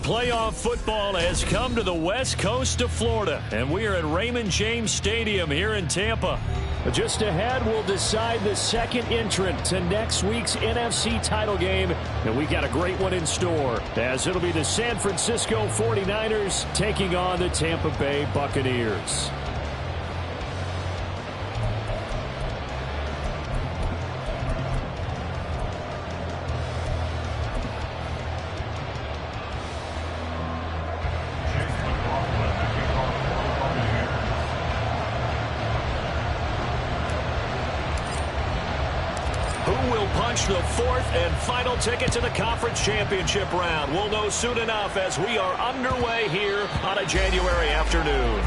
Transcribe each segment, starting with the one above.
Playoff football has come to the west coast of Florida, and we are at Raymond James Stadium here in Tampa. Just ahead, we'll decide the second entrant to next week's NFC title game, and we got a great one in store, as it'll be the San Francisco 49ers taking on the Tampa Bay Buccaneers. The fourth and final ticket to the conference championship round. We'll know soon enough as we are underway here on a January afternoon.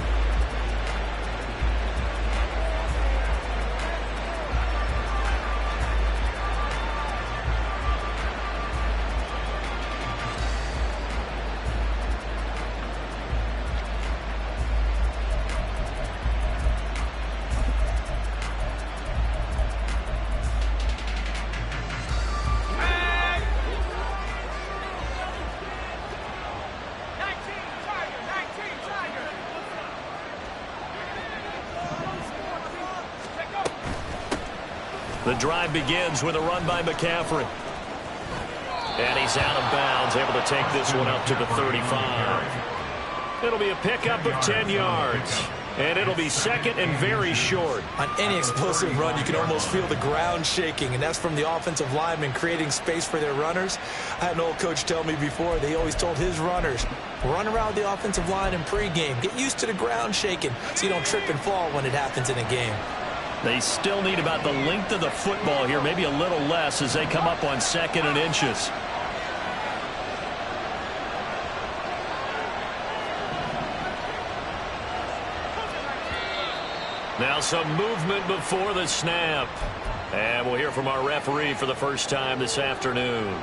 The drive begins with a run by McCaffrey. And he's out of bounds, able to take this one up to the 35. It'll be a pickup of 10 yards. And it'll be second and very short. On any explosive run, you can almost feel the ground shaking, and that's from the offensive linemen creating space for their runners. I had an old coach tell me before, they always told his runners, run around the offensive line in pregame. Get used to the ground shaking so you don't trip and fall when it happens in a game. They still need about the length of the football here, maybe a little less as they come up on second and inches. Now some movement before the snap. And we'll hear from our referee for the first time this afternoon.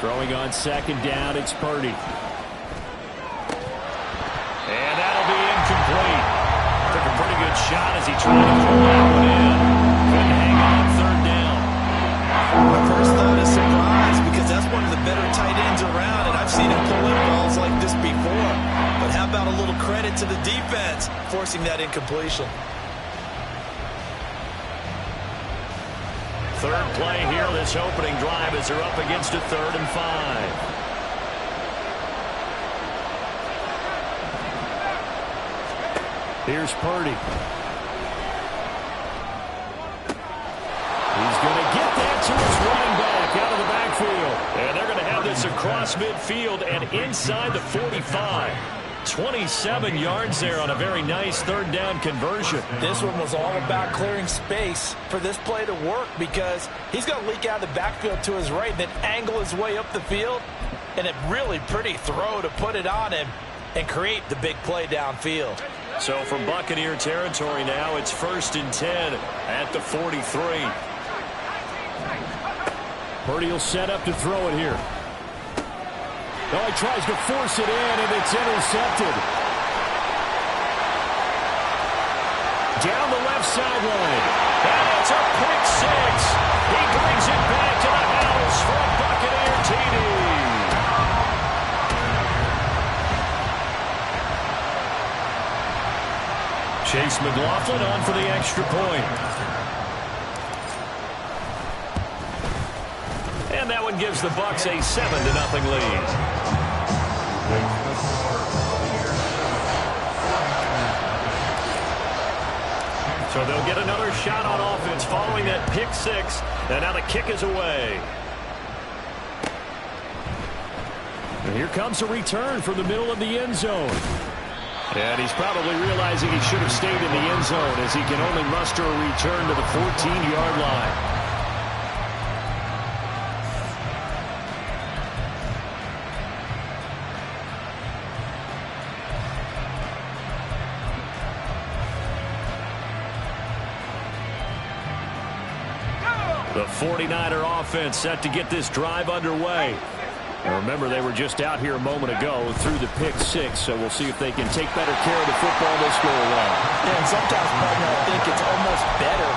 Throwing on second down, it's Purdy. And that'll be incomplete. Took a pretty good shot as he tried to throw that one in. Couldn't hang on third down. My first thought is surprise, because that's one of the better tight ends around, and I've seen him pull in balls like this before. But how about a little credit to the defense forcing that incompletion? Third play here, this opening drive as they're up against a 3rd and 5. Here's Purdy. He's going to get that to his running back out of the backfield. And they're going to have this across midfield and inside the 45. 27 yards there on a very nice 3rd down conversion. This one was all about clearing space for this play to work, because he's going to leak out of the backfield to his right and then angle his way up the field. And a really pretty throw to put it on him and create the big play downfield. So from Buccaneer territory now, it's 1st and 10 at the 43. Purdy will set up to throw it here. Oh, he tries to force it in, and it's intercepted. Down the left sideline. And it's a quick 6. He brings it back to the house for a Buccaneer TD. Chase McLaughlin on for the extra point. And that one gives the Bucs a 7-0 lead. So they'll get another shot on offense following that pick 6. And now the kick is away. And here comes a return from the middle of the end zone. And he's probably realizing he should have stayed in the end zone, as he can only muster a return to the 14-yard line. The 49er offense set to get this drive underway. And remember, they were just out here a moment ago through the pick six, so we'll see if they can take better care of the football this go around. Yeah, and sometimes, partner, I think it's almost better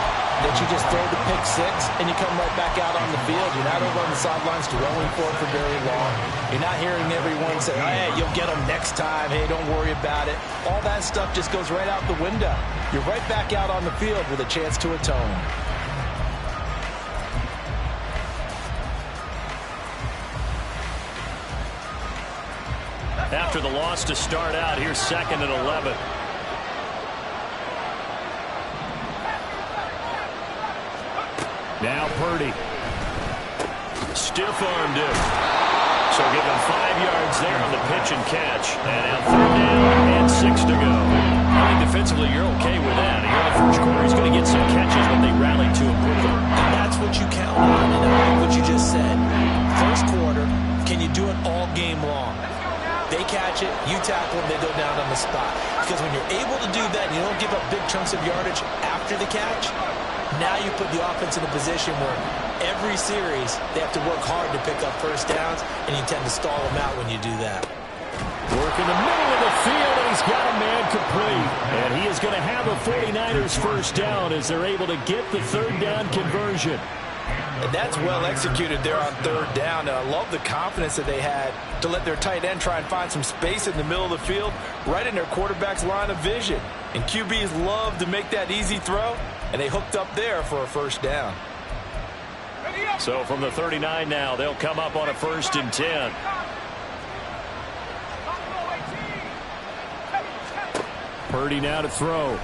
that you just throw the pick six and you come right back out on the field. You're not over on the sidelines dwelling for it for very long. You're not hearing everyone say, hey, you'll get them next time. Hey, don't worry about it. All that stuff just goes right out the window. You're right back out on the field with a chance to atone. After the loss to start out, here's 2nd and 11. Now Purdy. Stiff-armed him. So give him 5 yards there on the pitch and catch. And now 3rd down and 6 to go. I think defensively you're okay with that. Here in the first quarter, he's going to get some catches, but they rallied to him quickly. And that's what you count on, and I like what you just said. First quarter, can you do it all game long? They catch it, you tackle them, they go down on the spot. Because when you're able to do that and you don't give up big chunks of yardage after the catch, now you put the offense in a position where every series they have to work hard to pick up first downs, and you tend to stall them out when you do that. Work in the middle of the field, and he's got a man complete. And he is going to have a 49ers first down as they're able to get the 3rd down conversion. And that's well executed there on 3rd down. And I love the confidence that they had to let their tight end try and find some space in the middle of the field, right in their quarterback's line of vision. And QBs love to make that easy throw, and they hooked up there for a first down. So from the 39 now, they'll come up on a 1st and 10. Purdy now to throw.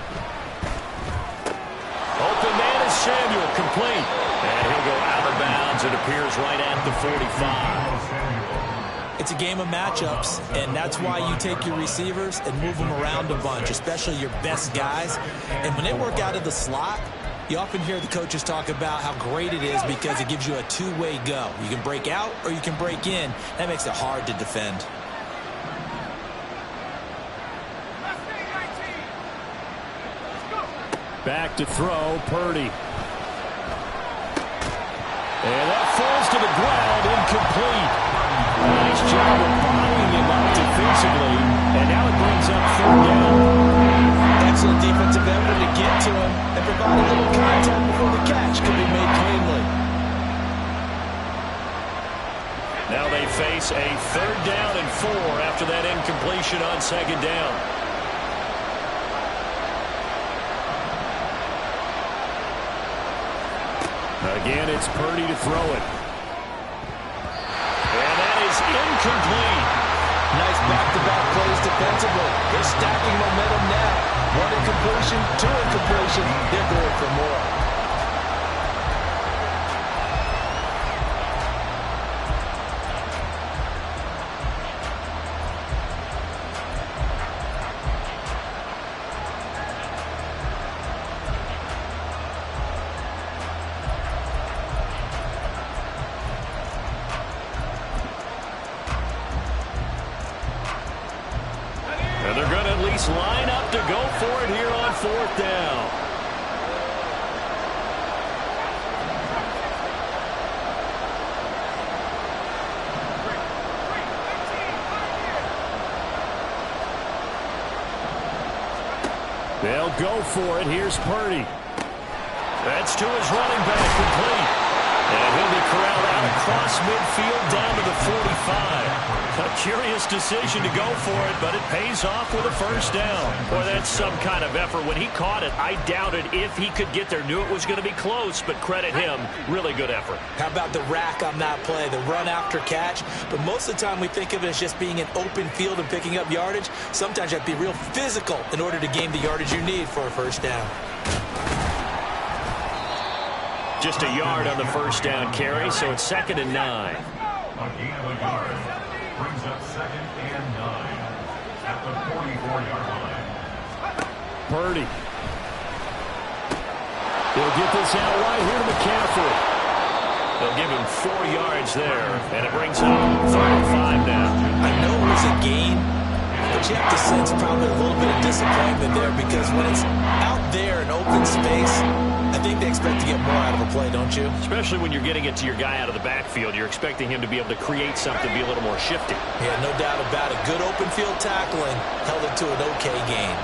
Open man is Samuel, complete. And he'll go out of bounds. It appears right at the 45. It's a game of matchups, and that's why you take your receivers and move them around a bunch, especially your best guys. And when they work out of the slot, you often hear the coaches talk about how great it is because it gives you a two-way go. You can break out or you can break in. That makes it hard to defend. Back to throw, Purdy. And that falls to the ground, incomplete. Nice job of buying him up defensively. And now it brings up 3rd down. Excellent defensive effort to get to him and provide a little contact before the catch could be made cleanly. Now they face a 3rd down and 4 after that incompletion on 2nd down. Again, it's Purdy to throw it. And that is incomplete. Nice back-to-back plays defensively. They're stacking momentum now. 1 incompletion, 2 incompletion. They're going for more. And they're going to at least line up to go for it here on 4th down. They'll go for it. Here's Purdy. That's to his running back, complete. And he'll be corralled out across midfield down to the 45. A curious decision to go for it, but it pays off with a first down. Boy, that's some kind of effort. When he caught it, I doubted if he could get there. Knew it was going to be close, but credit him. Really good effort. How about the rack on that play, the run after catch? But most of the time we think of it as just being an open field and picking up yardage. Sometimes you have to be real physical in order to gain the yardage you need for a first down. Just a yard on the first down carry, so it's 2nd and 9. A gain of a yard brings up 2nd and 9 at the 44-yard line. Purdy. He'll get this out right here to McCaffrey. They'll give him 4 yards there, and it brings up 35 now. I know it was a gain, but you have to sense probably a little bit of disappointment there because when it's out there in open space, I think they expect to get more out of a play, don't you? Especially when you're getting it to your guy out of the backfield. You're expecting him to be able to create something, be a little more shifty. Yeah, no doubt about it. Good open field tackling held it to an okay gain.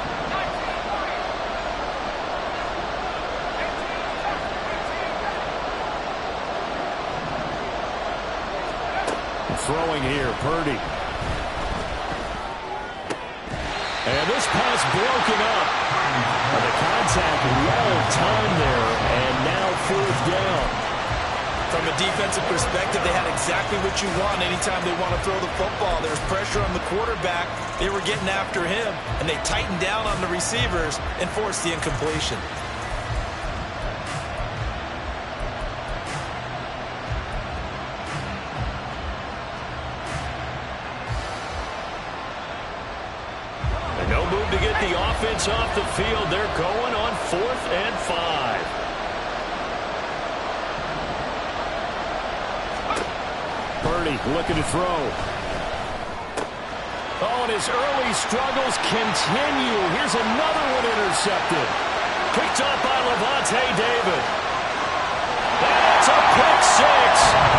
Throwing here, Purdy. And this pass broken up. And the contact well timed there, and now fourth down. From a defensive perspective, they had exactly what you want anytime they want to throw the football. There's pressure on the quarterback. They were getting after him, and they tightened down on the receivers and forced the incompletion. To get the offense off the field, they're going on 4th and 5. Purdy looking to throw. Oh, and his early struggles continue. Here's another one intercepted. Picked up by Levante David. That's a pick six.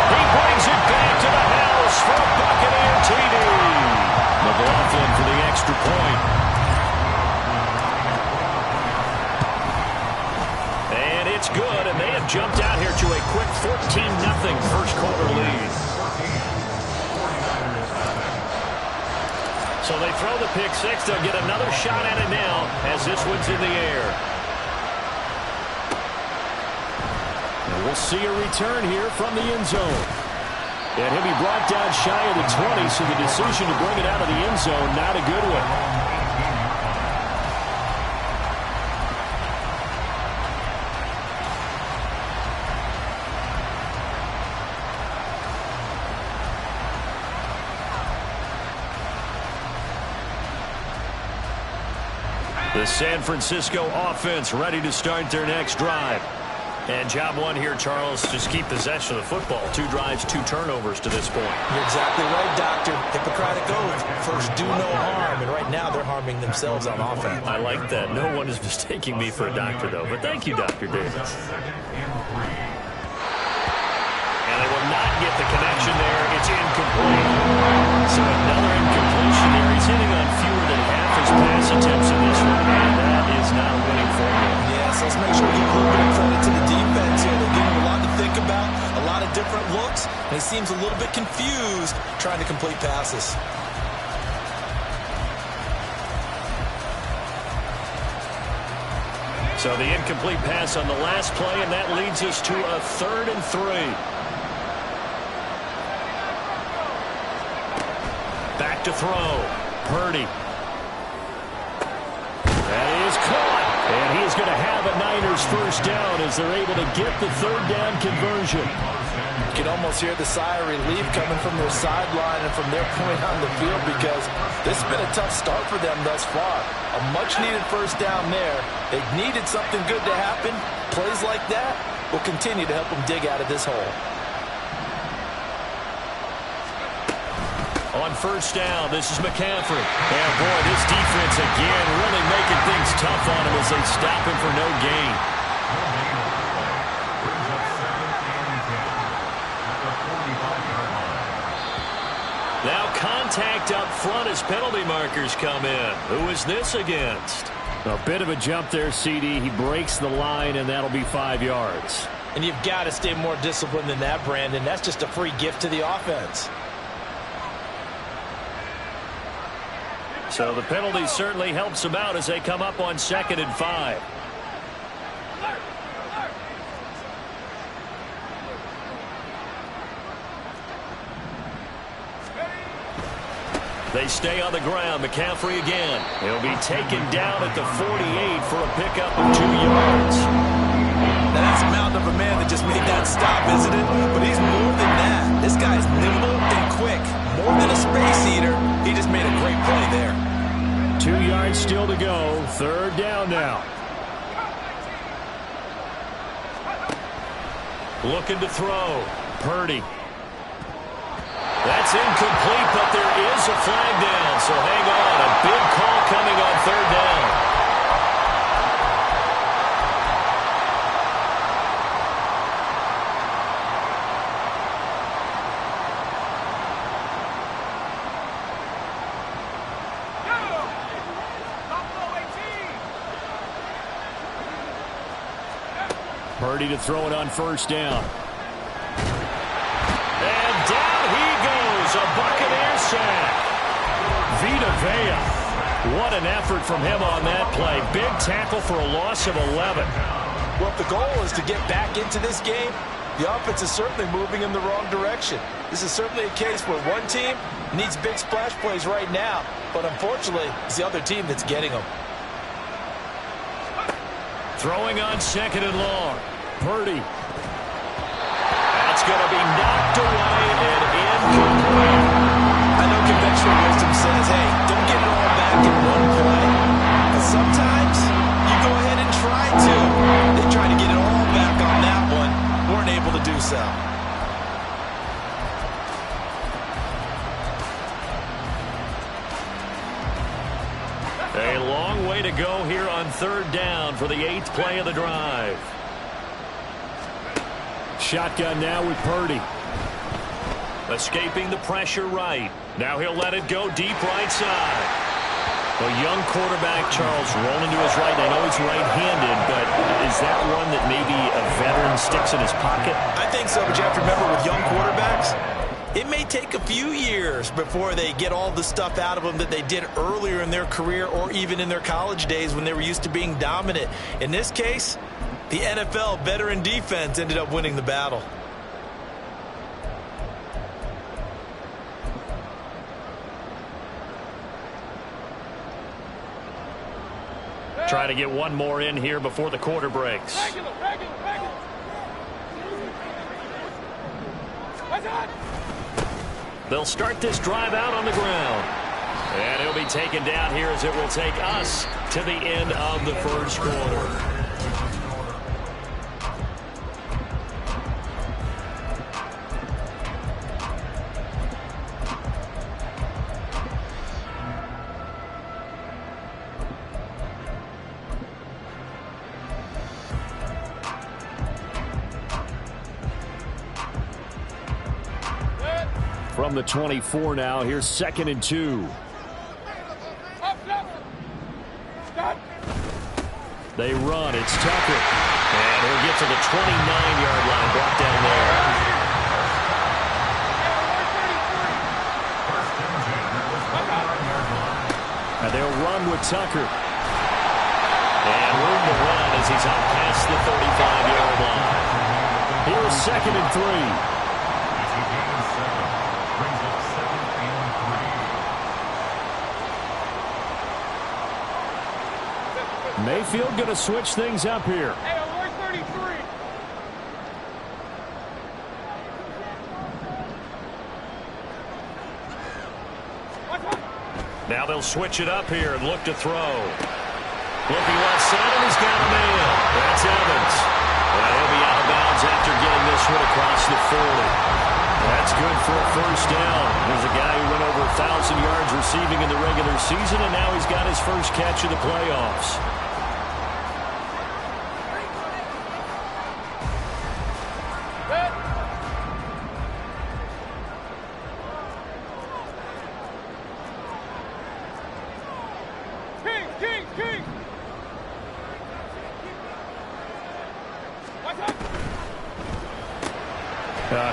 He brings it back to the house for a Buccaneer TD. McLaughlin for the extra point. It's good, and they have jumped out here to a quick 14-0 first quarter lead. So they throw the pick six. They'll get another shot at it now as this one's in the air. And we'll see a return here from the end zone. And he'll be brought down shy of the 20, so the decision to bring it out of the end zone, not a good one. The San Francisco offense ready to start their next drive. And job one here, Charles, just keep possession of the football. 2 drives, 2 turnovers to this point. You're exactly right, Doctor. Hippocratic oath. First, do no harm. And right now, they're harming themselves on offense. I like that. No one is mistaking me for a doctor, though. But thank you, Dr. Davis. And they will not get the connection there. It's incomplete. So another incompletion there. He's hitting on fewer than half his pass attempts in this one, and that is not a winning formula. Yes, let's make sure we give a little bit of credit to the defense here. They're giving him a lot to think about, a lot of different looks, and he seems a little bit confused trying to complete passes. So the incomplete pass on the last play, and that leads us to a 3rd and 3. Back to throw. Purdy. That is caught. And he is going to have a Niners first down as they're able to get the 3rd down conversion. You can almost hear the sigh of relief coming from their sideline and from their point on the field because this has been a tough start for them thus far. A much-needed first down there. They've needed something good to happen. Plays like that will continue to help them dig out of this hole. On first down, this is McCaffrey. And boy, this defense again really making things tough on him as they stop him for no gain. Now contact up front as penalty markers come in. Who is this against? A bit of a jump there, CD. He breaks the line, and that'll be 5 yards. And you've got to stay more disciplined than that, Brandon. That's just a free gift to the offense. So the penalty certainly helps them out as they come up on 2nd and 5. They stay on the ground. McCaffrey again. He'll be taken down at the 48 for a pickup of 2 yards. Now that's a mountain of a man that just made that stop, isn't it? But he's more than that. This guy's nimble and quick. More than a space eater. He just made a great play there. 2 yards still to go. 3rd down now. Looking to throw. Purdy. That's incomplete, but there is a flag down. So hang on. A big call coming on 3rd down. Purdy to throw it on first down. And down he goes. A Buccaneer sack. Vita Vea. What an effort from him on that play. Big tackle for a loss of 11. Well, if the goal is to get back into this game, the offense is certainly moving in the wrong direction. This is certainly a case where one team needs big splash plays right now, but unfortunately, it's the other team that's getting them. Throwing on second and long. Purdy. That's going to be knocked away and incomplete. I know conventional wisdom says, hey, don't get it all back in one play. But sometimes you go ahead and try to. They tried to get it all back on that one. Weren't able to do so. A long way to go here on third down for the 8th play of the drive. Shotgun now with Purdy. Escaping the pressure right. Now he'll let it go deep right side. A young quarterback, Charles, rolling to his right. I know he's right-handed, but is that one that maybe a veteran sticks in his pocket? I think so, but you have to remember with young quarterbacks, it may take a few years before they get all the stuff out of them that they did earlier in their career or even in their college days when they were used to being dominant. In this case, the NFL veteran defense ended up winning the battle. Try to get one more in here before the quarter breaks. They'll start this drive out on the ground. And he'll be taken down here as it will take us to the end of the first quarter. From the 24 now, here's 2nd and 2. They run, it's Tucker. And he'll get to the 29-yard line, brought down there. And they'll run with Tucker. And room to run as he's out past the 35-yard line. Here's 2nd and 3. Mayfield going to switch things up here. Hey, alert 33. Now they'll switch it up here and look to throw. Looking left side, and he's got a man. That's Evans. And he'll be out of bounds after getting this one across the 40. That's good for a first down. There's a guy who went over 1,000 yards receiving in the regular season, and now he's got his first catch of the playoffs.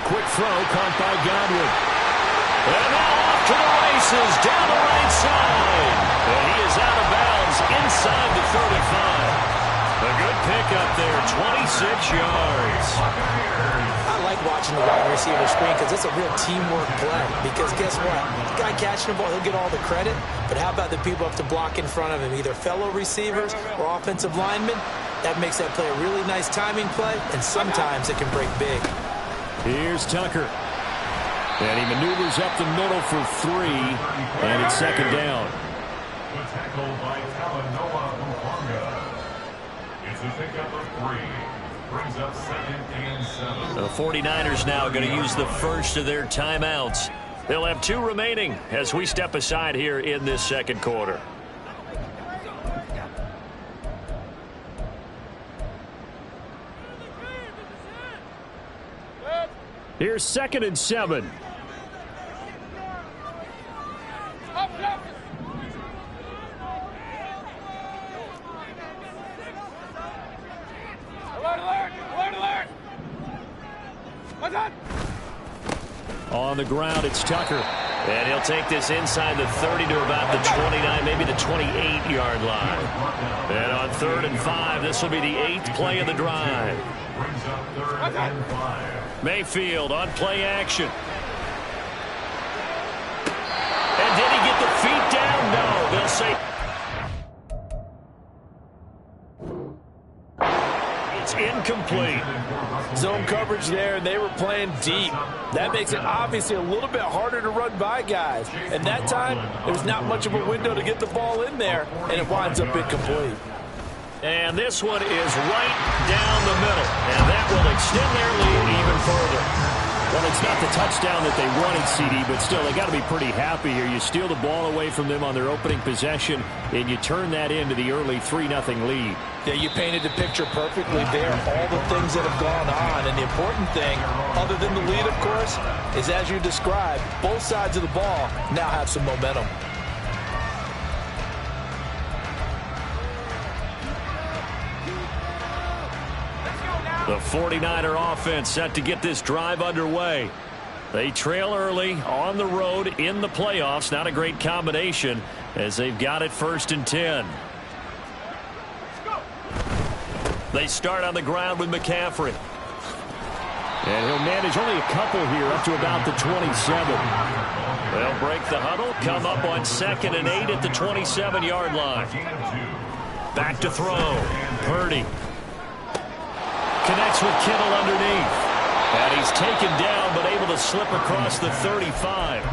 Quick throw caught by Godwin. And now off to the races down the right side. And he is out of bounds inside the 35. A good pickup there, 26 yards. I like watching the wide receiver screen because it's a real teamwork play. Because guess what? The guy catching the ball, he'll get all the credit. But how about the people up to block in front of him, either fellow receivers or offensive linemen? That makes that play a really nice timing play, and sometimes it can break big. Here's Tucker. And he maneuvers up the middle for 3, and it's 2nd down. The tackle by Talanoa Hufanga. It's a pickup of 3. Brings up 2nd and 7. The 49ers now going to use the first of their timeouts. They'll have 2 remaining as we step aside here in this second quarter. Here's 2nd and 7. Alert, alert, alert. On the ground, it's Tucker. And he'll take this inside the 30 to about the 29, maybe the 28-yard line. And on 3rd and 5, this will be the 8th play of the drive. Mayfield on play action. And did he get the feet down? No, they'll say it's incomplete. Zone coverage there, and they were playing deep. That makes it obviously a little bit harder to run by guys. And that time, there's not much of a window to get the ball in there, and it winds up incomplete. And this one is right down the middle. And that will extend their lead even further. Well, it's not the touchdown that they wanted, CD, but still, they got to be pretty happy here. You steal the ball away from them on their opening possession, and you turn that into the early 3-0 lead. Yeah, you painted the picture perfectly there, all the things that have gone on. And the important thing, other than the lead, of course, is as you described, both sides of the ball now have some momentum. The 49er offense set to get this drive underway. They trail early on the road in the playoffs. Not a great combination as they've got it 1st and 10. They start on the ground with McCaffrey. And he'll manage only a couple here up to about the 27. They'll break the huddle, come up on 2nd and 8 at the 27-yard line. Back to throw. Purdy. Connects with Kittle underneath. And he's taken down, but able to slip across the 35.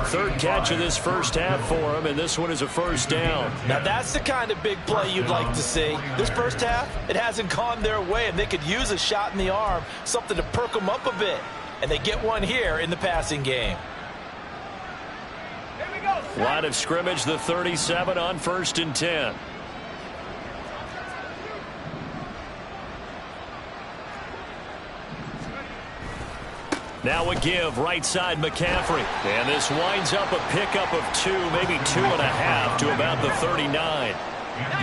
3rd catch of this first half for him, and this one is a 1st down. Now that's the kind of big play you'd like to see. This first half, it hasn't gone their way, and they could use a shot in the arm, something to perk them up a bit. And they get one here in the passing game. Line of scrimmage, the 37 on 1st and 10. Now a give, right side McCaffrey. And this winds up a pickup of 2, maybe 2.5 to about the 39.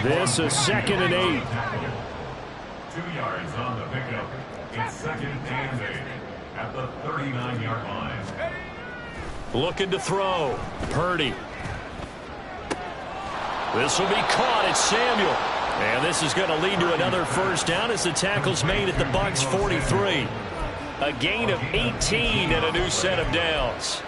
This is 2nd and 8. 2 yards on the pickup. It's 2nd and 8 at the 39-yard line. Looking to throw. Purdy. This will be caught. It's Samuel. And this is going to lead to another 1st down as the tackle's made at the Bucs 43. A gain of 18 and a new set of downs.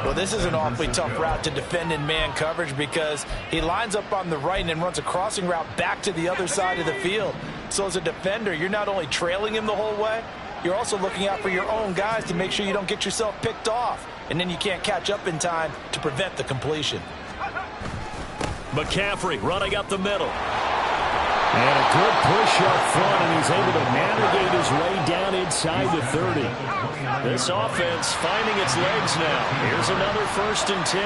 Well, this is an awfully tough route to defend in man coverage because he lines up on the right and then runs a crossing route back to the other side of the field. So as a defender, you're not only trailing him the whole way, you're also looking out for your own guys to make sure you don't get yourself picked off. And then you can't catch up in time to prevent the completion. McCaffrey running up the middle. And a good push up front, and he's able to navigate his way down inside the 30. This offense finding its legs now. Here's another 1st and 10.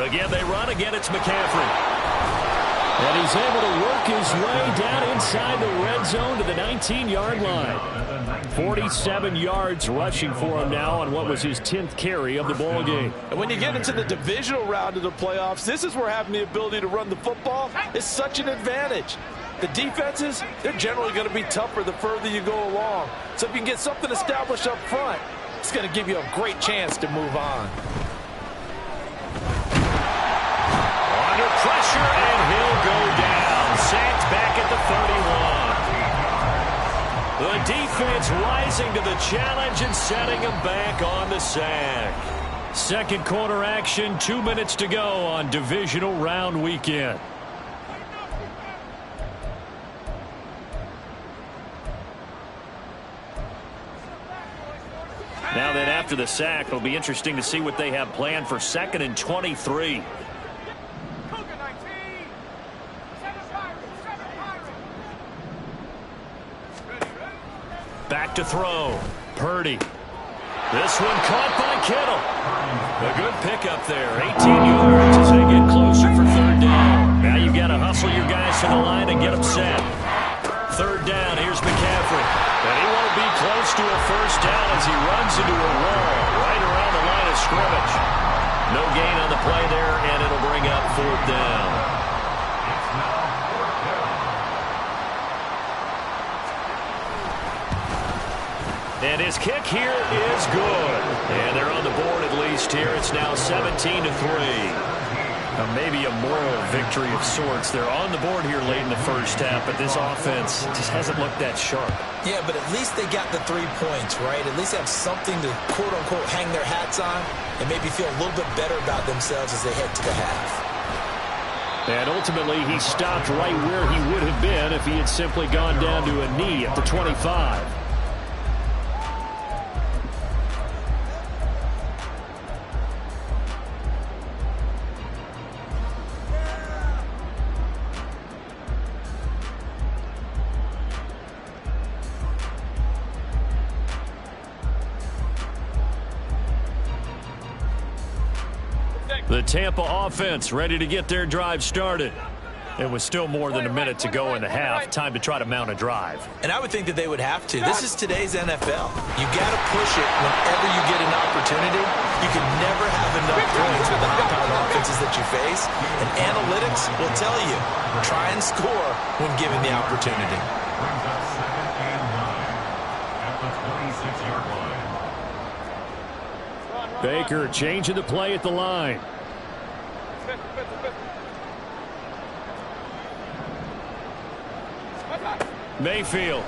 Again, they run. Again, it's McCaffrey. And he's able to work his way down inside the red zone to the 19-yard line. 47 yards rushing for him now on what was his 10th carry of the ball game. And when you get into the divisional round of the playoffs, this is where having the ability to run the football is such an advantage. The defenses, they're generally going to be tougher the further you go along. So if you can get something established up front, it's going to give you a great chance to move on. Under pressure, and he'll go down. Sacked back at the 31. The defense rising to the challenge and setting him back on the sack. 2nd quarter action, 2 minutes to go on divisional round weekend. Now then, after the sack, it'll be interesting to see what they have planned for 2nd and 23. Back to throw. Purdy. This one caught by Kittle. A good pickup there. 18 yards as they get closer for 3rd down. Now you've got to hustle your guys to the line and get them set. 3rd down. Here's McCaffrey. And he won't be close to a 1st down as he runs into a wall right around the line of scrimmage. No gain on the play there, and it'll bring up 4th down. his kick here is good. And they're on the board at least here. It's now 17-3. Maybe a moral victory of sorts. They're on the board here late in the first half, but this offense just hasn't looked that sharp. Yeah, but at least they got the 3 points, right? At least have something to, quote-unquote, hang their hats on and maybe feel a little bit better about themselves as they head to the half. And ultimately, he stopped right where he would have been if he had simply gone down to a knee at the 25. The Tampa offense ready to get their drive started. It was still more than a minute to go in the half. Time to try to mount a drive. And I would think that they would have to. This is today's NFL. You got to push it whenever you get an opportunity. You can never have enough points with the high-powered offenses that you face. And analytics will tell you, try and score when given the opportunity. Brings up 2nd and 9 at the 26-yard line. Baker changing the play at the line. Mayfield.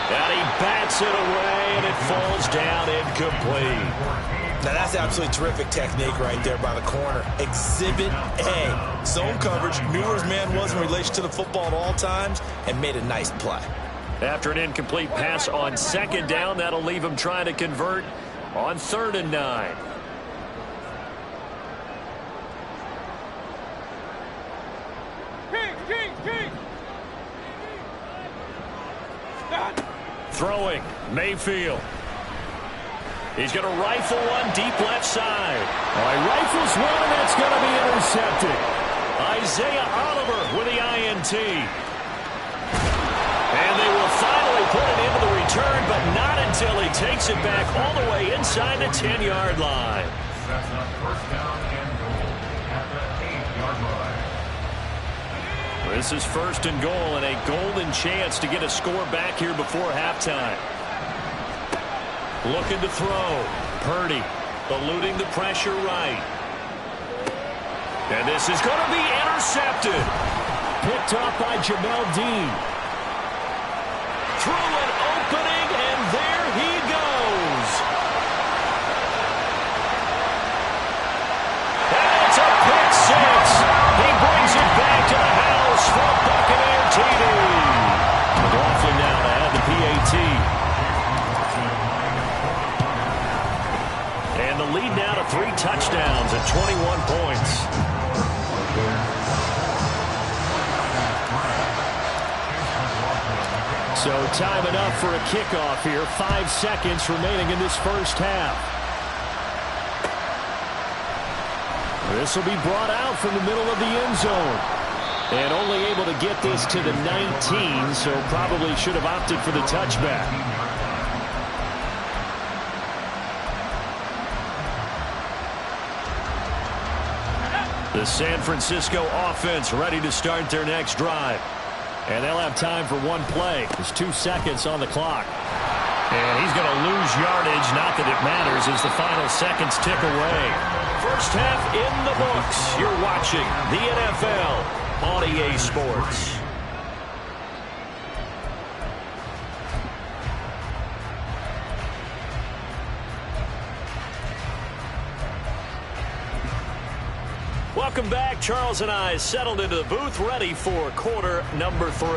And he bats it away, and it falls down incomplete. Now, that's absolutely terrific technique right there by the corner. Exhibit A. Zone coverage, knew where his man was in relation to the football at all times, and made a nice play. After an incomplete pass on 2nd down, that'll leave him trying to convert on 3rd and 9. Throwing, Mayfield. He's going to rifle one deep left side. He rifles one, and that's going to be intercepted. Isaiah Oliver with the INT. And they will finally put it into the return, but not until he takes it back all the way inside the 10-yard line. Sets up 1st down and goal at the 8-yard line. This is 1st and goal and a golden chance to get a score back here before halftime. Looking to throw. Purdy eluding the pressure right. And this is going to be intercepted. Picked off by Jamel Dean. Through an opening, and there he goes. And it's a pick six. He brings it back to the house for Buccaneer TD. McLaughlin now to add the PAT. And the lead now to 3 touchdowns at 21 points. So time enough for a kickoff here. 5 seconds remaining in this first half. This will be brought out from the middle of the end zone. And only able to get this to the 19, so probably should have opted for the touchback. The San Francisco offense ready to start their next drive. And they'll have time for one play. There's 2 seconds on the clock. And he's going to lose yardage. Not that it matters as the final seconds tick away. First half in the books. You're watching the NFL on EA Sports. Welcome back. Charles and I settled into the booth, ready for quarter number 3.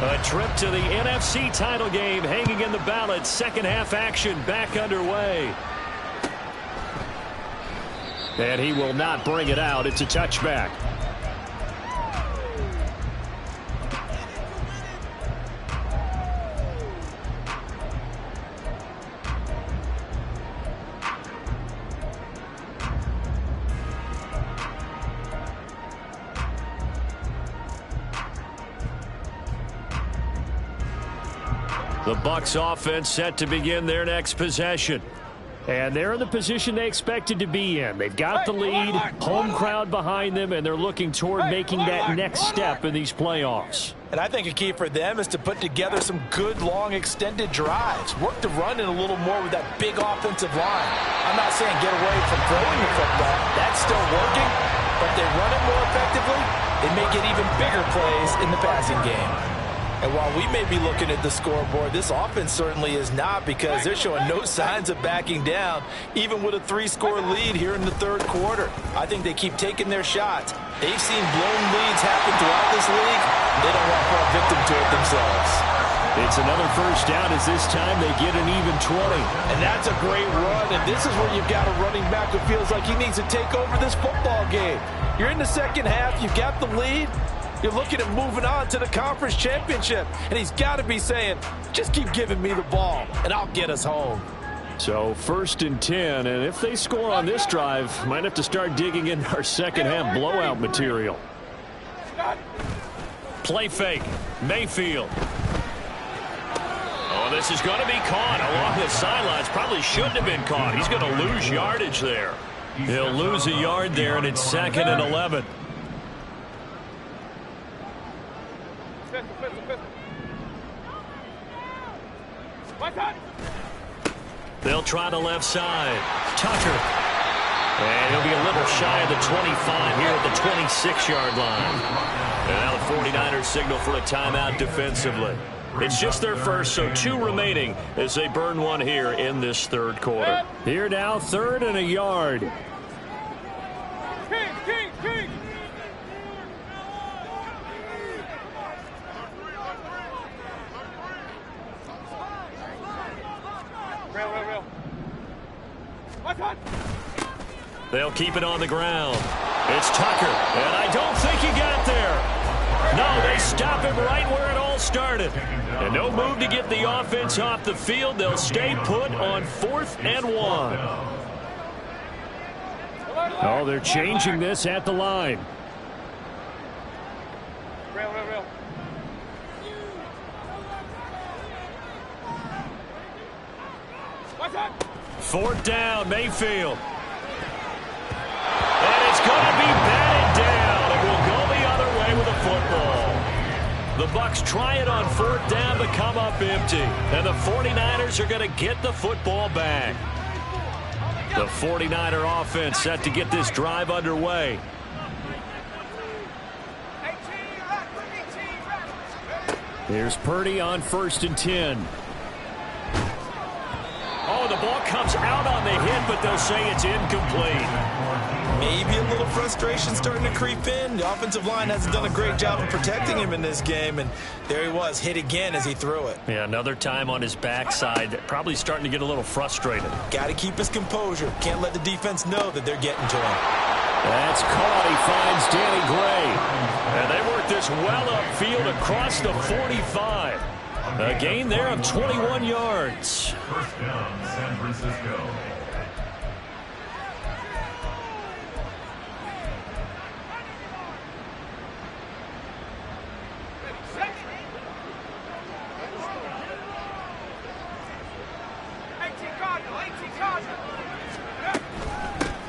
A trip to the NFC title game hanging in the balance. Second half action back underway. And he will not bring it out. It's a touchback. The Bucs offense set to begin their next possession. And they're in the position they expected to be in. They've got the lead, home crowd behind them, and they're looking toward making that next step in these playoffs. And I think a key for them is to put together some good, long, extended drives. Work the run in a little more with that big offensive line. I'm not saying get away from throwing the football. That's still working. But they run it more effectively, they may get even bigger plays in the passing game. And while we may be looking at the scoreboard, this offense certainly is not, because they're showing no signs of backing down, even with a 3-score lead here in the third quarter. I think they keep taking their shots. They've seen blown leads happen throughout this league. They don't want to fall victim to it themselves. It's another first down, as this time they get an even 20. And that's a great run, and this is where you've got a running back who feels like he needs to take over this football game. You're in the second half, you've got the lead. You're looking at moving on to the conference championship. And he's got to be saying, just keep giving me the ball, and I'll get us home. So 1st and 10, and if they score on this drive, might have to start digging in our second half blowout material. Play fake. Mayfield. Oh, this is going to be caught along the sidelines. Probably shouldn't have been caught. He's going to lose yardage there. He'll lose a yard there, and it's 2nd and 11. They'll try the left side. Tucker. And he'll be a little shy of the 25 here at the 26-yard line. And now the 49ers signal for a timeout defensively. It's just their first, so 2 remaining as they burn one here in this third quarter. Here now, 3rd and a yard. They'll keep it on the ground. It's Tucker, and I don't think he got there. No, they stop him right where it all started. And no move to get the offense off the field. They'll stay put on 4th and 1. Oh, they're changing this at the line. Fourth down, Mayfield. And it's going to be batted down. It will go the other way with the football. The Bucs try it on 4th down but come up empty. And the 49ers are going to get the football back. The 49er offense set to get this drive underway. Here's Purdy on 1st and 10. Oh, the ball comes out on the hit, but they'll say it's incomplete. Maybe a little frustration starting to creep in. The offensive line hasn't done a great job of protecting him in this game, and there he was, hit again as he threw it. Yeah, another time on his backside, probably starting to get a little frustrated. Got to keep his composure. Can't let the defense know that they're getting to him. That's caught. He finds Danny Gray. And they work this well upfield across the 45. A gain there of 21 yards. First down, San Francisco.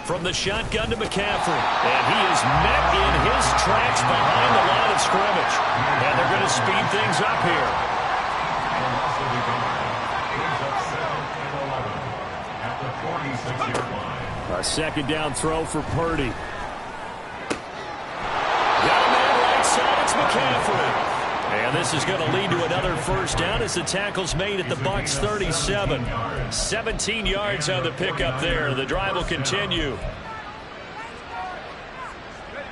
From the shotgun to McCaffrey. And he is met in his tracks behind the line of scrimmage. And they're going to speed things up here. A second down throw for Purdy. Got him on right side. It's McCaffrey. And this is going to lead to another first down as the tackle's made at the Bucs 37. 17 yards on the pickup there. The drive will continue.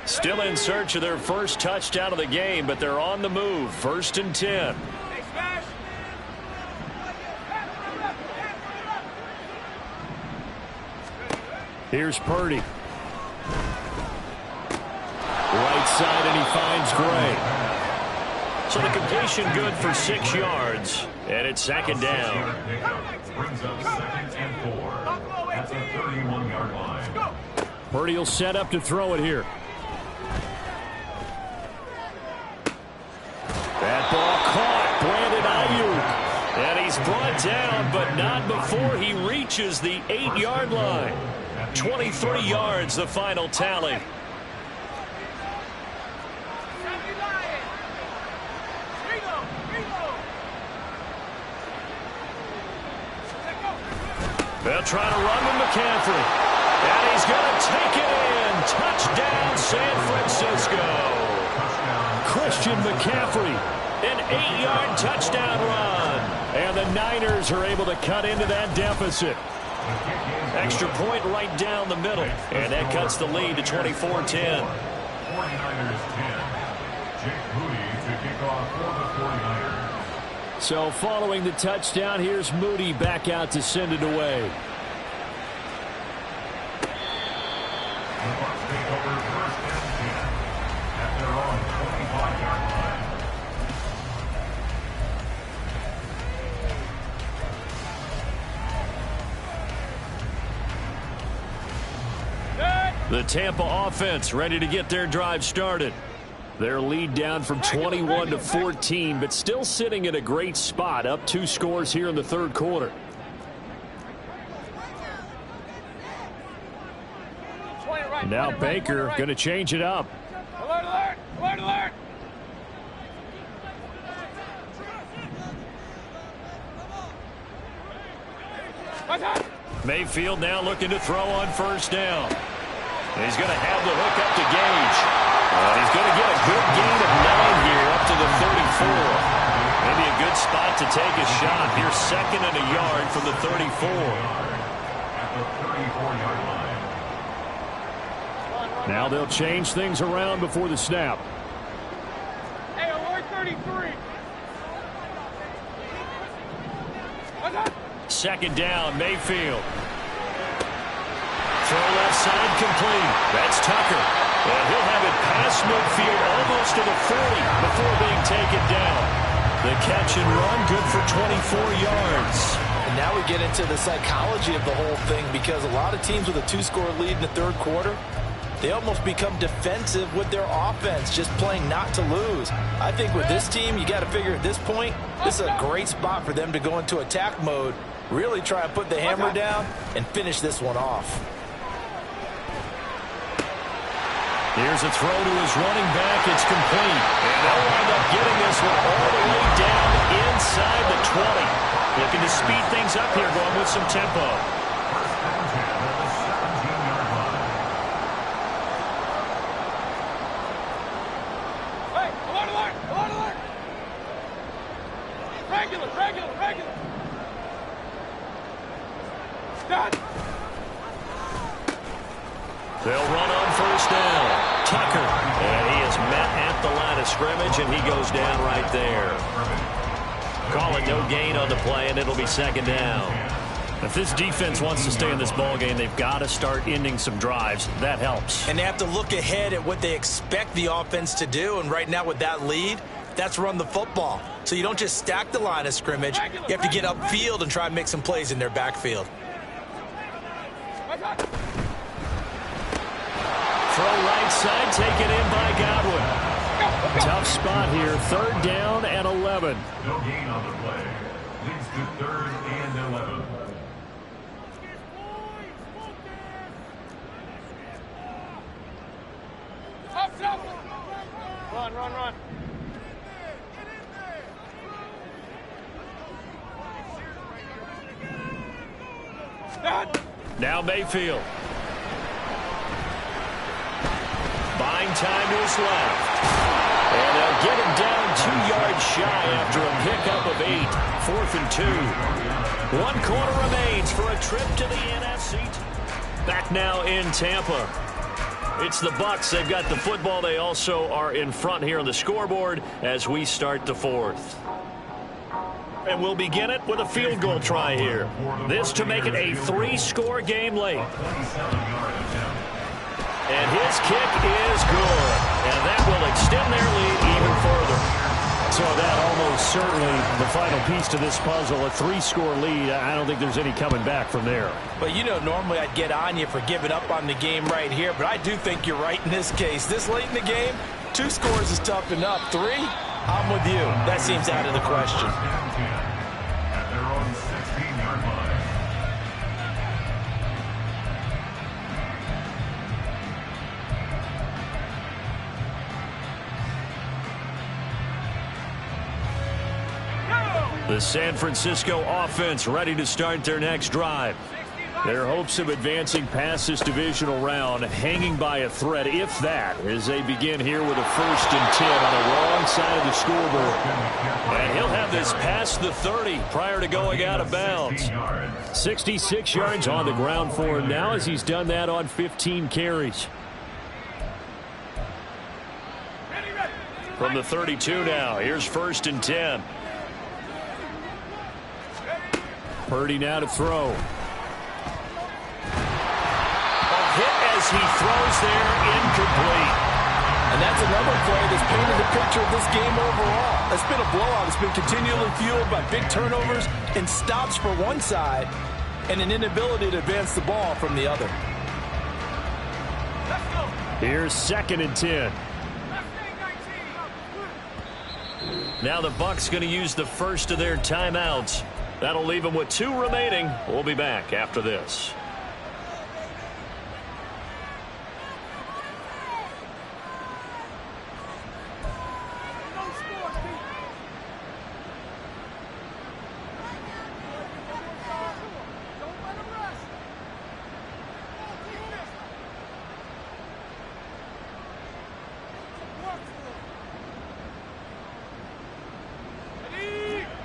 Still in search of their first touchdown of the game, but they're on the move. 1st and 10. Here's Purdy. Right side, and he finds Gray. So the completion good for 6 yards, and it's 2nd down. Brings up 2nd and 4 at the 31-yard line. Purdy will set up to throw it here. That ball caught. Brandon Ayuk. And he's brought down, but not before he reaches the 8-yard line. 23 yards, the final tally. They'll try to run with McCaffrey. And he's going to take it in. Touchdown, San Francisco. Christian McCaffrey, an 8-yard touchdown run. And the Niners are able to cut into that deficit. Extra point right down the middle. And that cuts the lead to 24-10. 49ers 10. Jake Moody to kick off for the 49ers. So following the touchdown, here's Moody back out to send it away. The Bucs take over first and 10 at their own 25-yard line. The Tampa offense ready to get their drive started. Their lead down from 21 to 14, but still sitting in a great spot, up 2 scores here in the third quarter. Now Baker going to change it up. Alert, alert, alert, alert. Mayfield now looking to throw on first down. He's going to have the hook up to Gage. He's going to get a good gain of 9 here up to the 34. Maybe a good spot to take a shot. Here's second and a yard from the 34. At the 34-yard line. Now they'll change things around before the snap. Hey, alert 33. Second down, Mayfield. Throw left side complete. That's Tucker. And he'll have it past midfield almost to the 40 before being taken down. The catch and run good for 24 yards. And now we get into the psychology of the whole thing, because a lot of teams with a 2-score lead in the third quarter, they almost become defensive with their offense, just playing not to lose. I think with this team, you got to figure at this point, this is a great spot for them to go into attack mode, really try and put the hammer down and finish this one off. Here's a throw to his running back. It's complete. And they'll wind up getting this one all the way down inside the 20. Looking to speed things up here, going with some tempo. Hey, alert, alert, alert, alert. Regular, regular, regular. Done. They'll run on first down. Tucker, and he is met at the line of scrimmage, and he goes down right there. Call it no gain on the play, and it'll be second down. If this defense wants to stay in this ball game, they've got to start ending some drives. That helps. And they have to look ahead at what they expect the offense to do, and right now with that lead, that's run the football. So you don't just stack the line of scrimmage. You have to get upfield and try and make some plays in their backfield. Throw right side, taken in by Godwin. Tough spot here, third down and 11. No gain on the play. Leads to third and 11. Run, run, run. Now Mayfield. Buying time to his left. And they'll get him down 2 yards shy after a pickup of 8. 4th and 2. 1 quarter remains for a trip to the NFC. Back now in Tampa. It's the Bucs. They've got the football. They also are in front here on the scoreboard as we start the 4th. And we'll begin it with a field goal try here. This to make it a 3-score game late. And his kick is good. And that will extend their lead even further. So that almost certainly the final piece to this puzzle, a 3-score lead. I don't think there's any coming back from there. But you know, normally I'd get on you for giving up on the game right here, but I do think you're right in this case. This late in the game, 2 scores is tough enough. 3, I'm with you. That seems out of the question. At their own 6. The San Francisco offense ready to start their next drive. Their hopes of advancing past this divisional round hanging by a thread, if that, as they begin here with a 1st and 10 on the wrong side of the scoreboard. And he'll have this past the 30 prior to going out of bounds. 66 yards on the ground for him now as he's done that on 15 carries. From the 32 now, here's 1st and 10. Purdy now to throw. Hit as he throws there, incomplete. And that's another play that's painted the picture of this game overall. It's been a blowout. It's been continually fueled by big turnovers and stops for one side and an inability to advance the ball from the other. Here's 2nd and 10. Now the Bucs going to use the first of their timeouts. That'll leave them with 2 remaining. We'll be back after this.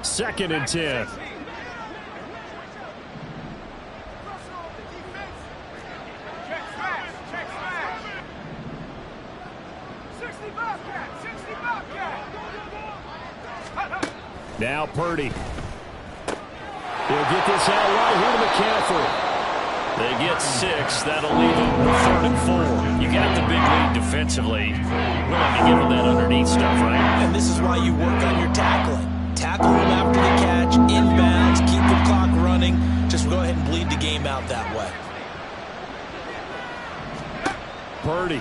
Second and 10. Now Purdy. He'll get this out right here to McCaffrey. They get 6. That'll leave them 3rd and 4. You got the big lead defensively. Willing to give them that underneath stuff, right? And this is why you work on your tackling. Tackle them after the catch, inbounds, keep the clock running. Just go ahead and bleed the game out that way. Purdy.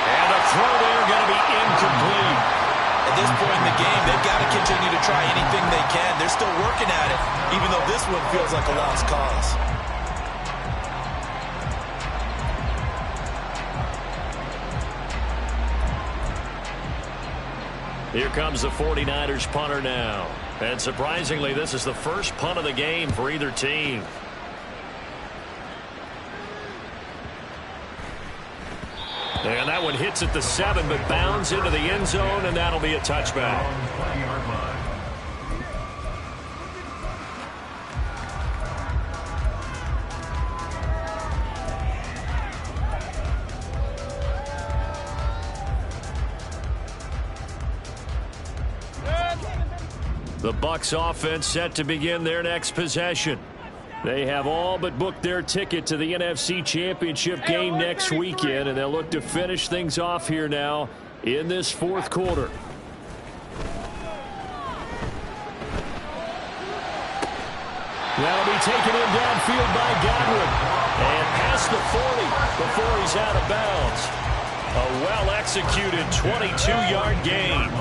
And a throw there going to be incomplete. At this point in the game, they've got to continue to try anything they can. They're still working at it, even though this one feels like a lost cause. Here comes the 49ers punter now. And surprisingly, this is the first punt of the game for either team. And that one hits at the 7, but bounds into the end zone, and that'll be a touchback. The Bucs offense set to begin their next possession. They have all but booked their ticket to the NFC Championship game next weekend, and they'll look to finish things off here now in this 4th quarter. That'll be taken in downfield by Godwin. And past the 40 before he's out of bounds. A well-executed 22-yard gain.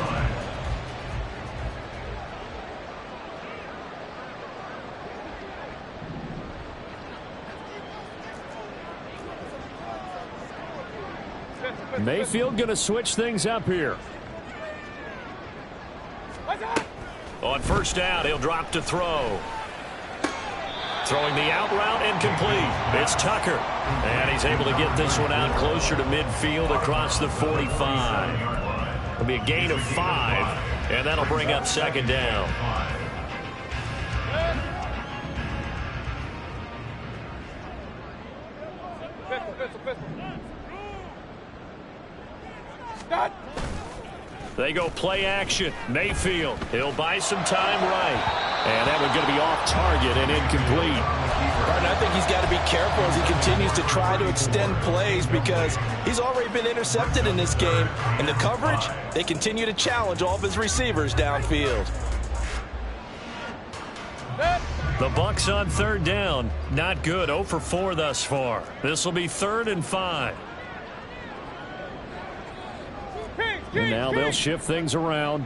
Mayfield going to switch things up here. On 1st down, he'll drop to throw. Throwing the out route incomplete. It's Tucker. And he's able to get this one out closer to midfield across the 45. It'll be a gain of 5, and that'll bring up 2nd down. They go play action. Mayfield. He'll buy some time right. And that one's going to be off target and incomplete. And I think he's got to be careful as he continues to try to extend plays because he's already been intercepted in this game. And the coverage, they continue to challenge all of his receivers downfield. The Bucs on 3rd down. Not good. 0 for 4 thus far. This will be 3rd and 5. And now they'll shift things around.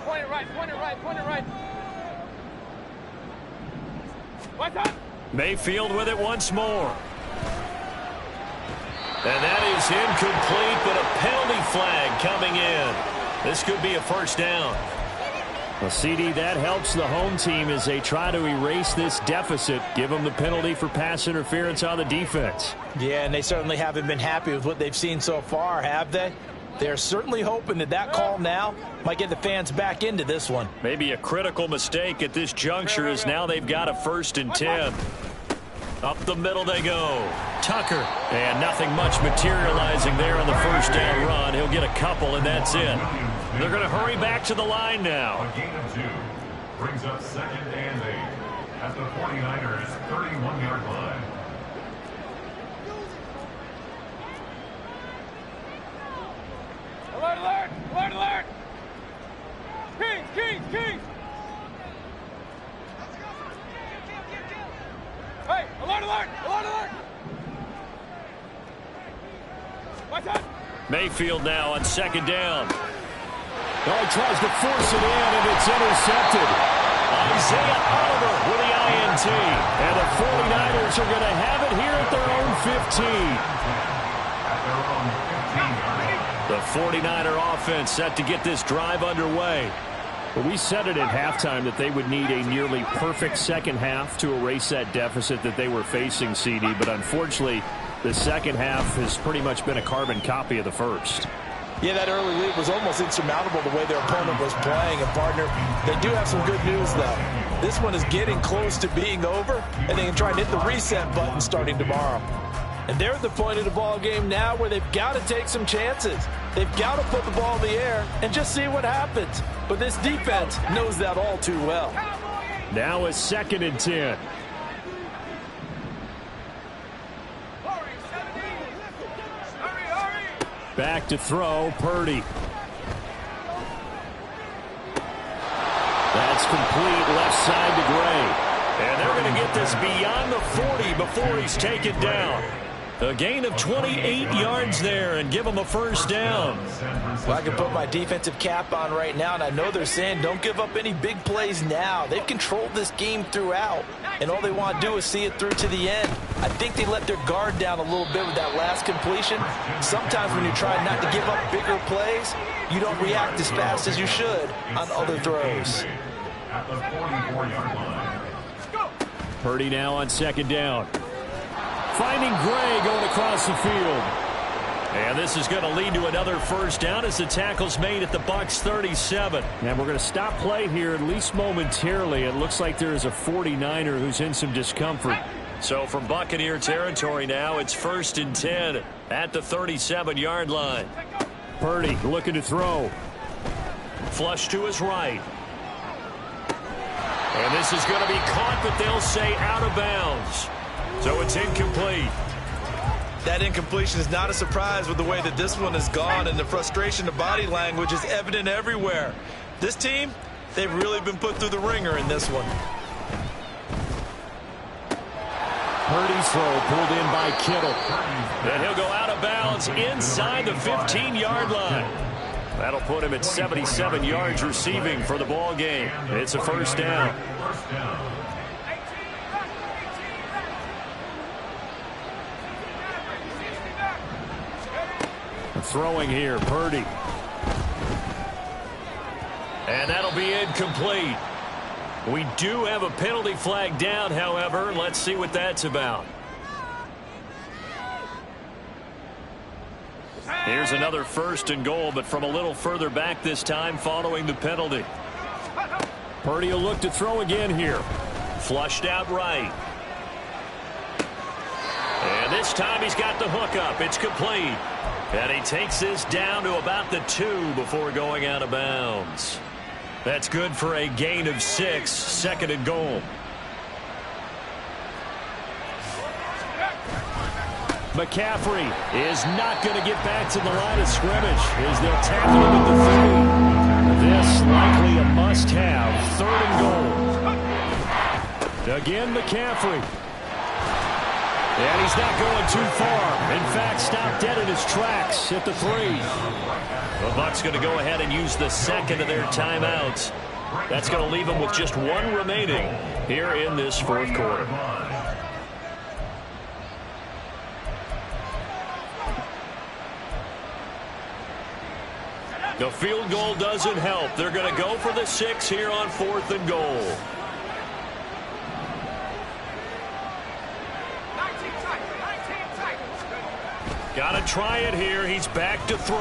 Point it right, point it right, point it right. What's up? Mayfield with it once more. And that is incomplete, but a penalty flag coming in. This could be a first down. Well, CD, that helps the home team as they try to erase this deficit, give them the penalty for pass interference on the defense. Yeah, and they certainly haven't been happy with what they've seen so far, have they? They're certainly hoping that that call now might get the fans back into this one. Maybe a critical mistake at this juncture is now they've got a 1st and 10. Up the middle they go. Tucker. And nothing much materializing there on the first down run. He'll get a couple, and that's it. They're going to hurry back to the line now. A gain of 2 brings up 2nd and 8 at the 49ers' 31-yard line. Alert, alert! Alert, alert! Kings, Kings, Kings! Hey, alert, alert! Alert, alert! Watch out! Mayfield now on 2nd down. Oh, he tries to force it in, and it's intercepted. Isaiah Oliver with the INT. And the 49ers are going to have it here at their own 15. The 49er offense set to get this drive underway. But we said it at halftime that they would need a nearly perfect second half to erase that deficit that they were facing, CD. But unfortunately, the second half has pretty much been a carbon copy of the first. Yeah, that early lead was almost insurmountable the way their opponent was playing. And, partner, they do have some good news, though. This one is getting close to being over, and they can try and hit the reset button starting tomorrow. And they're at the point of the ball game now where they've got to take some chances. They've got to put the ball in the air and just see what happens. But this defense knows that all too well. Now a 2nd and 10. Back to throw, Purdy. That's complete, left side to Gray. And they're going to get this beyond the 40 before he's taken down. A gain of 28 yards there and give him a first down. Well, I can put my defensive cap on right now, and I know they're saying don't give up any big plays now. They've controlled this game throughout, and all they want to do is see it through to the end. I think they let their guard down a little bit with that last completion. Sometimes when you're trying not to give up bigger plays, you don't react as fast as you should on other throws. At the 44-yard line. Purdy now on 2nd down. Finding Gray going across the field. And this is going to lead to another first down as the tackle's made at the Bucs 37. And we're going to stop play here at least momentarily. It looks like there is a 49er who's in some discomfort. So from Buccaneer territory now, it's 1st and 10 at the 37-yard line. Purdy looking to throw. Flush to his right. And this is going to be caught, but they'll say out of bounds. So it's incomplete. That incompletion is not a surprise with the way that this one has gone, and the frustration, the body language is evident everywhere. This team, they've really been put through the ringer in this one. Purdy's throw pulled in by Kittle. And he'll go out of bounds inside the 15-yard line. That'll put him at 77 yards receiving for the ball game. It's a first down. Throwing here, Purdy. And that'll be incomplete. We do have a penalty flag down, however. Let's see what that's about. Here's another 1st and goal, but from a little further back this time following the penalty. Purdy will look to throw again here. Flushed out right. And this time he's got the hook up. It's complete. And he takes this down to about the 2 before going out of bounds. That's good for a gain of 6, 2nd and goal. McCaffrey is not going to get back to the line of scrimmage as they'll tackle him at the 3. This likely a must-have, 3rd and goal. Again, McCaffrey. And he's not going too far. In fact, stopped dead in his tracks at the 3. The Bucs going to go ahead and use the 2nd of their timeouts. That's going to leave them with just 1 remaining here in this 4th quarter. The field goal doesn't help. They're going to go for the 6 here on 4th and goal. 19 tight. Got to try it here. He's back to throw.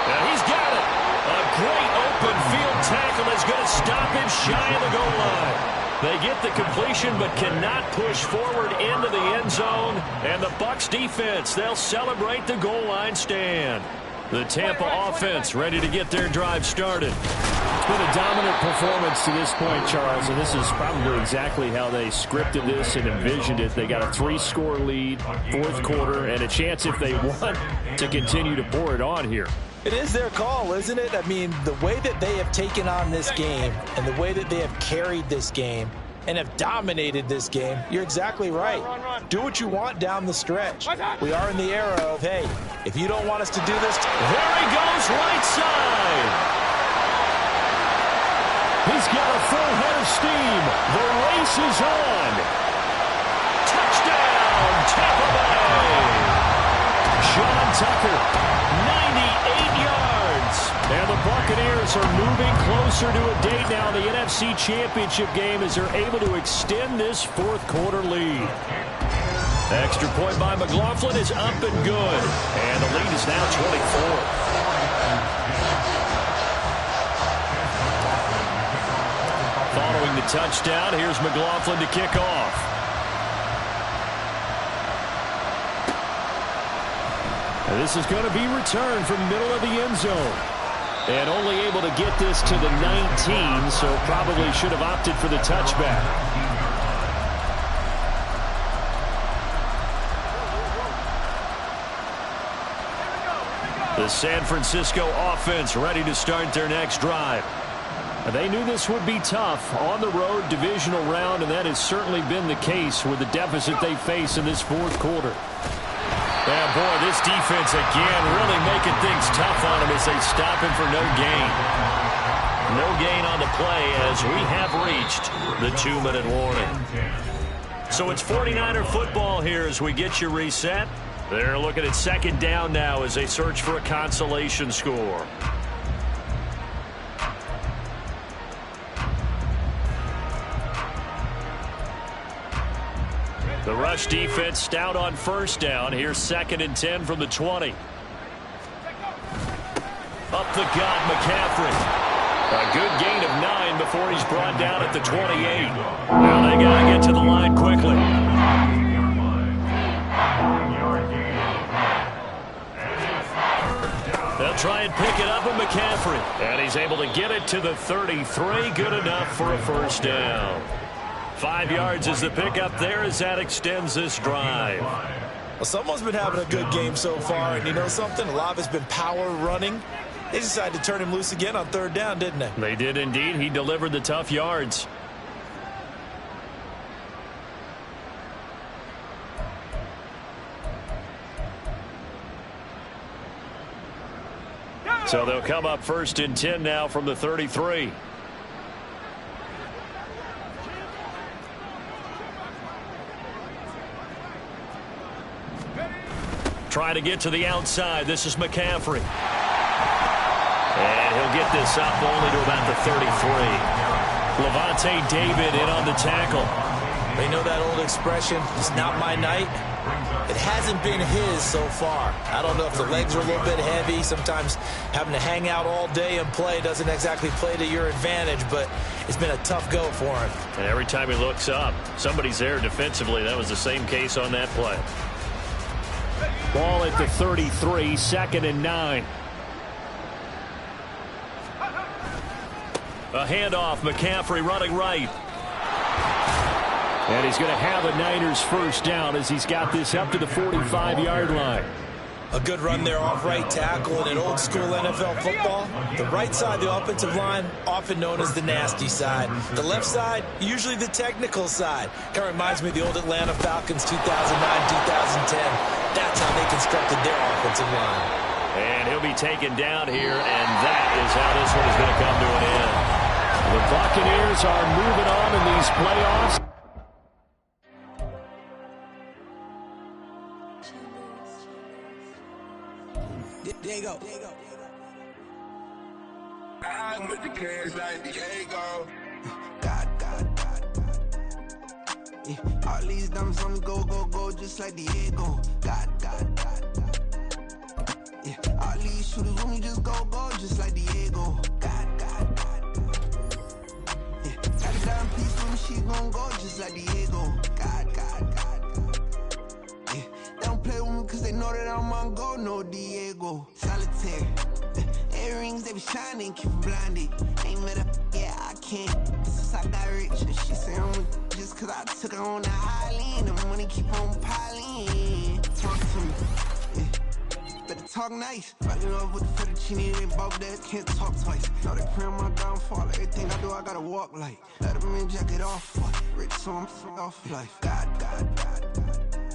And he's got it. A great open field tackle is going to stop him shy of the goal line. They get the completion but cannot push forward into the end zone. And the Bucs defense, they'll celebrate the goal line stand. The Tampa offense ready to get their drive started. It's been a dominant performance to this point, Charles, and this is probably exactly how they scripted this and envisioned it. They got a 3-score lead, 4th quarter, and a chance if they want to continue to pour it on here. It is their call, isn't it? I mean, the way that they have taken on this game and the way that they have carried this game and have dominated this game, you're exactly right. Do what you want down the stretch. We are in the era of, hey, if you don't want us to do this, there he goes, right side. He's got a full head of steam. The race is on. Touchdown, Tampa Bay. Sean Tucker, 98 yards. And the Buccaneers are moving closer to a date now, the NFC Championship game, as they're able to extend this 4th quarter lead. Extra point by McLaughlin is up and good. And the lead is now 24. Following the touchdown, here's McLaughlin to kick off. And this is going to be returned from the middle of the end zone. And only able to get this to the 19, so probably should have opted for the touchback. The San Francisco offense ready to start their next drive. They knew this would be tough on the road, divisional round, and that has certainly been the case with the deficit they face in this 4th quarter. Yeah, boy, this defense again really making things tough on him as they stop him for no gain. No gain on the play as we have reached the 2-minute warning. So it's 49er football here as we get you reset. They're looking at 2nd down now as they search for a consolation score. The rush defense stout on 1st down. Here's 2nd and 10 from the 20. Up the gut, McCaffrey. A good gain of 9 before he's brought down at the 28. Now they got to get to the line quickly. They'll try and pick it up with McCaffrey. And he's able to get it to the 33. Good enough for a 1st down. 5 yards is the pickup there as that extends this drive. Well, someone's been having a good game so far, and you know something? A lot of it's been power running. They decided to turn him loose again on 3rd down, didn't they? They did indeed. He delivered the tough yards. So they'll come up 1st and 10 now from the 33. Try to get to the outside. This is McCaffrey. And he'll get this up only to about the 33. Levante David in on the tackle. They know that old expression, it's not my night. It hasn't been his so far. I don't know if the legs are a little bit heavy. Sometimes having to hang out all day and play doesn't exactly play to your advantage, but it's been a tough go for him. And every time he looks up, somebody's there defensively. That was the same case on that play. Ball at the 33, 2nd and 9. A handoff, McCaffrey running right. And he's going to have a Niners 1st down as he's got this up to the 45-yard line. A good run there off right tackle in an old school NFL football. The right side of the offensive line, often known as the nasty side. The left side, usually the technical side. Kind of reminds me of the old Atlanta Falcons 2009-2010. That's how they constructed their offensive line. And he'll be taken down here, and that is how this one is going to come to an end. The Buccaneers are moving on in these playoffs. There you Diego. I'm with the cash like Diego. God. Yeah, all these diamonds on me go, just like Diego. God. Yeah, all these shooters with me just go, just like Diego. God. Yeah, got a dime piece with me, she gon' go just like Diego. God. Yeah, they don't play with me cause they know that I'm on go, no Diego. Solitaire. Earrings, they be shining, keep them blinded. Ain't met up, yeah, I can't. Since I got rich, and she say I'm just cause I took her on the island. The money keep on piling. Talk to me, yeah. Better talk nice. Rockin' up with the fettuccine, they both that can't talk twice. Know they pray on my downfall. Everything I do, I gotta walk like. Let them in, jacket off. Rich, so I'm off life. God.